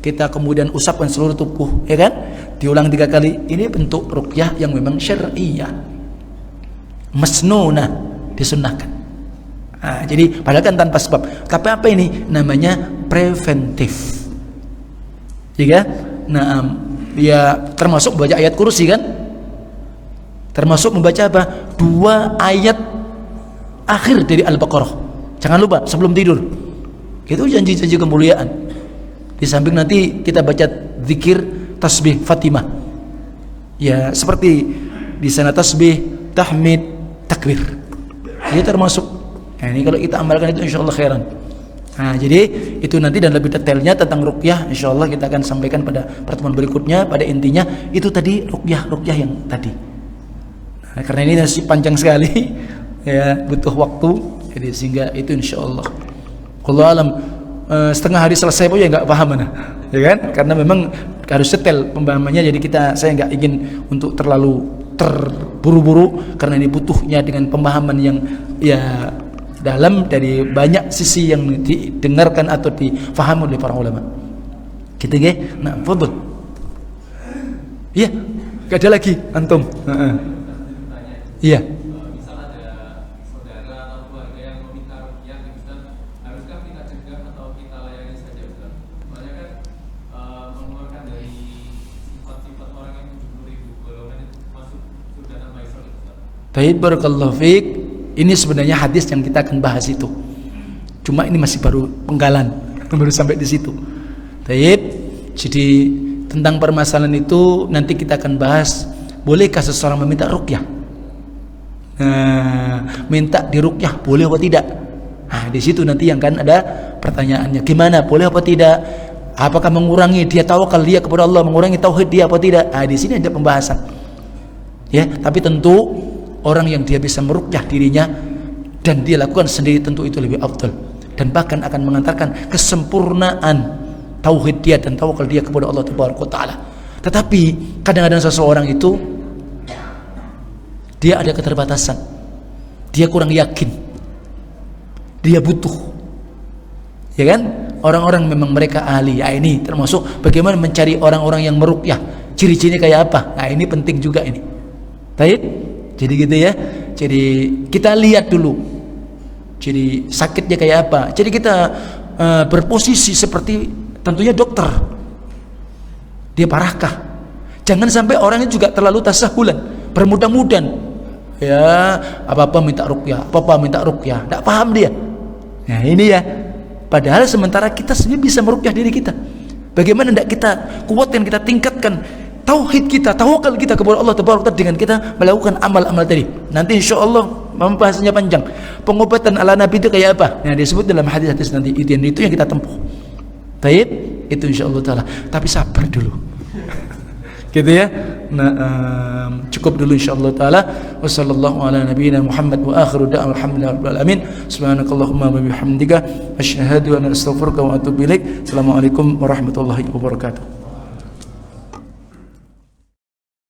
kita kemudian usapkan seluruh tubuh, ya kan, diulang 3 kali. Ini bentuk ruqyah yang memang syar'iyah, masnunah, disunnahkan. Nah, jadi padahal kan tanpa sebab, tapi apa ini namanya preventif, ya. Nah, ya termasuk membaca ayat kursi kan, termasuk membaca apa? 2 ayat akhir dari Al-Baqarah, jangan lupa sebelum tidur. Itu janji-janji kemuliaan. Di samping nanti kita baca zikir tasbih Fatimah, ya seperti di sana tasbih, tahmid, takbir, ini termasuk. Nah, ini kalau kita amalkan itu insya Allah khairan. Nah, jadi itu nanti dan lebih detailnya tentang ruqyah insya Allah kita akan sampaikan pada pertemuan berikutnya. Pada intinya itu tadi ruqyah yang tadi. Nah, karena ini masih panjang sekali, ya butuh waktu, jadi sehingga itu insya Allah. Wallahu alam, setengah hari selesai pun ya nggak paham mana, ya kan? Karena memang harus detail pemahamannya. Jadi saya nggak ingin untuk terlalu terburu-buru karena ini butuhnya dengan pemahaman yang ya dalam dari banyak sisi yang didengarkan atau difahami oleh para ulama. Kita nggih, nah, fadhil. Iya, enggak ada lagi antum. Iya. Misal ada saudara atau keluarga yang meminta ruqyah, haruskah kita cegah atau kita layani saja, Ustaz? Soalnya kan mengeluarkan dari sifat-sifat orang yang 70.000 golongan itu masuk surga tanpa hisab, Ustaz. Baik, barakallahu fiik. Ini sebenarnya hadis yang kita akan bahas itu. Cuma ini masih baru penggalan, baru sampai di situ. Baik. Jadi tentang permasalahan itu nanti kita akan bahas. Bolehkah seseorang meminta ruqyah? Nah, minta diruqyah boleh apa tidak? Nah, di situ nanti yang kan ada pertanyaannya. Gimana? Boleh apa tidak? Apakah mengurangi dia tawakal dia kepada Allah, mengurangi tauhid dia apa tidak? Nah, di sini ada pembahasan. Ya, tapi tentu orang yang dia bisa meruqyah dirinya dan dia lakukan sendiri tentu itu lebih afdal dan bahkan akan mengantarkan kesempurnaan tauhid dia dan tawakal dia kepada Allah Taala. Tetapi kadang-kadang seseorang itu dia ada keterbatasan, dia kurang yakin, dia butuh, ya kan? Orang-orang memang mereka ahli. Ya, ini termasuk bagaimana mencari orang-orang yang meruqyah, ciri-cirinya kayak apa. Nah, ini penting juga ini. Baik. Jadi gitu ya. Jadi kita lihat dulu. Jadi sakitnya kayak apa. Jadi kita berposisi seperti tentunya dokter. Dia parahkah? Jangan sampai orangnya juga terlalu tasahulan, bermudah-mudahan. Ya, apa-apa minta ruqyah, apa-apa minta ruqyah. Enggak paham dia. Nah, ini ya. Padahal sementara kita sendiri bisa meruqyah diri kita. Bagaimana enggak kita kuatkan, kita tingkatkan tauhid kita, tawakal kita kepada Allah Taala dengan kita melakukan amal-amal tadi. Nanti insya-Allah membahasnya panjang. Pengobatan ala Nabi itu kayak apa? Nah, disebut dalam hadis-hadis nanti. Itu yang kita tempuh. Baik, itu insya-Allah taala. Tapi sabar dulu. Gitu ya. Nah, cukup dulu insya-Allah taala. Wassallallahu ala nabiyyina Muhammad wa akhiru da'wana alhamdulillahi rabbil alamin. Subhanakallahumma wa bihamdika asyhadu an la ilaha illa anta astaghfiruka wa atubu ilaik. Assalamualaikum warahmatullahi wabarakatuh.